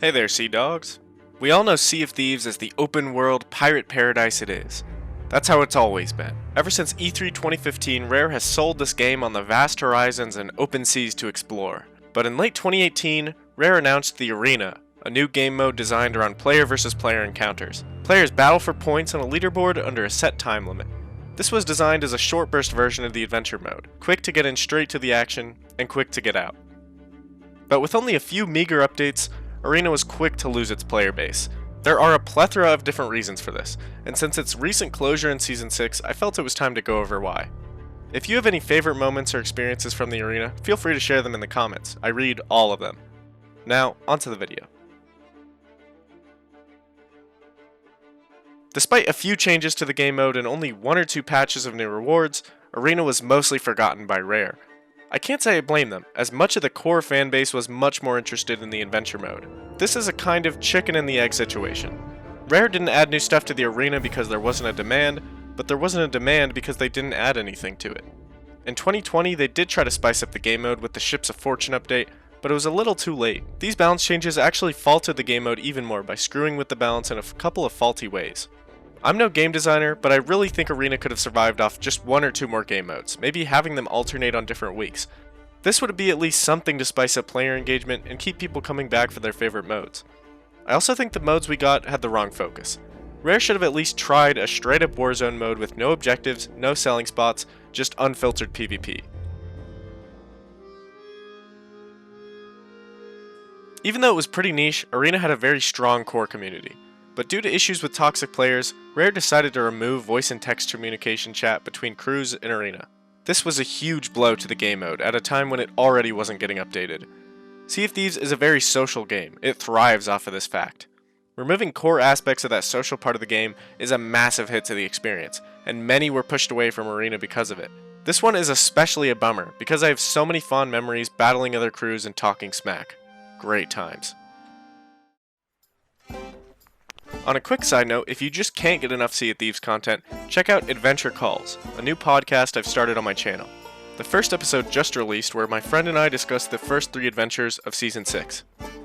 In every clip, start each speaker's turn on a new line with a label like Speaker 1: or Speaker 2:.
Speaker 1: Hey there, Sea Dogs. We all know Sea of Thieves as the open world pirate paradise it is. That's how it's always been. Ever since E3 2015, Rare has sold this game on the vast horizons and open seas to explore. But in late 2018, Rare announced the Arena, a new game mode designed around player versus player encounters. Players battle for points on a leaderboard under a set time limit. This was designed as a short burst version of the adventure mode, quick to get in straight to the action, and quick to get out. But with only a few meager updates, Arena was quick to lose its player base. There are a plethora of different reasons for this, and since its recent closure in Season 6, I felt it was time to go over why. If you have any favorite moments or experiences from the Arena, feel free to share them in the comments. I read all of them. Now, onto the video. Despite a few changes to the game mode and only one or two patches of new rewards, Arena was mostly forgotten by Rare. I can't say I blame them, as much of the core fanbase was much more interested in the adventure mode. This is a kind of chicken and the egg situation. Rare didn't add new stuff to the Arena because there wasn't a demand, but there wasn't a demand because they didn't add anything to it. In 2020, they did try to spice up the game mode with the Ships of Fortune update, but it was a little too late. These balance changes actually faulted the game mode even more by screwing with the balance in a couple of faulty ways. I'm no game designer, but I really think Arena could have survived off just one or two more game modes, maybe having them alternate on different weeks. This would be at least something to spice up player engagement and keep people coming back for their favorite modes. I also think the modes we got had the wrong focus. Rare should have at least tried a straight up Warzone mode with no objectives, no selling spots, just unfiltered PvP. Even though it was pretty niche, Arena had a very strong core community. But due to issues with toxic players, Rare decided to remove voice and text communication chat between crews in Arena. This was a huge blow to the game mode at a time when it already wasn't getting updated. Sea of Thieves is a very social game. It thrives off of this fact. Removing core aspects of that social part of the game is a massive hit to the experience, and many were pushed away from Arena because of it. This one is especially a bummer because I have so many fond memories battling other crews and talking smack. Great times. On a quick side note, if you just can't get enough Sea of Thieves content, check out Adventure Calls, a new podcast I've started on my channel. The first episode just released where my friend and I discussed the first 3 adventures of Season 6.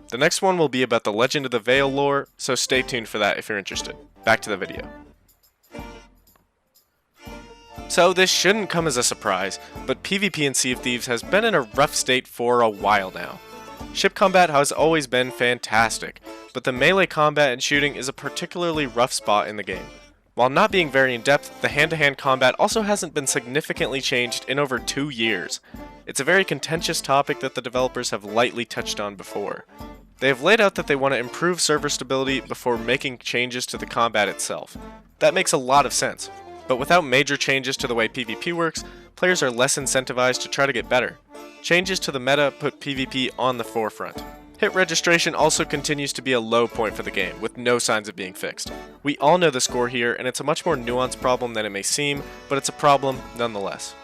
Speaker 1: The next one will be about the Legend of the Veil lore, so stay tuned for that if you're interested. Back to the video. So this shouldn't come as a surprise, but PvP in Sea of Thieves has been in a rough state for a while now. Ship combat has always been fantastic, but the melee combat and shooting is a particularly rough spot in the game. While not being very in-depth, the hand-to-hand combat also hasn't been significantly changed in over 2 years. It's a very contentious topic that the developers have lightly touched on before. They have laid out that they want to improve server stability before making changes to the combat itself. That makes a lot of sense, but without major changes to the way PvP works, players are less incentivized to try to get better. Changes to the meta put PvP on the forefront. Hit registration also continues to be a low point for the game, with no signs of being fixed. We all know the score here, and it's a much more nuanced problem than it may seem, but it's a problem nonetheless.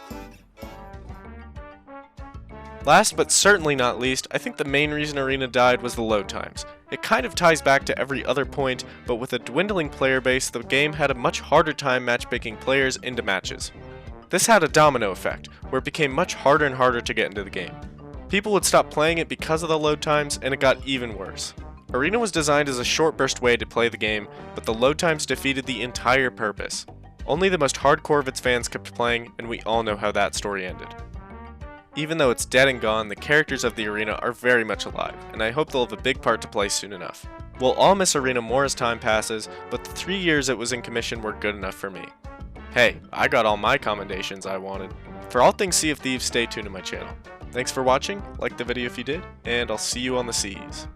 Speaker 1: Last but certainly not least, I think the main reason Arena died was the load times. It kind of ties back to every other point, but with a dwindling player base, the game had a much harder time matchmaking players into matches. This had a domino effect, where it became much harder and harder to get into the game. People would stop playing it because of the load times, and it got even worse. Arena was designed as a short burst way to play the game, but the load times defeated the entire purpose. Only the most hardcore of its fans kept playing, and we all know how that story ended. Even though it's dead and gone, the characters of the Arena are very much alive, and I hope they'll have a big part to play soon enough. We'll all miss Arena more as time passes, but the 3 years it was in commission were good enough for me. Hey, I got all my commendations I wanted. For all things Sea of Thieves, stay tuned to my channel. Thanks for watching, like the video if you did, and I'll see you on the seas.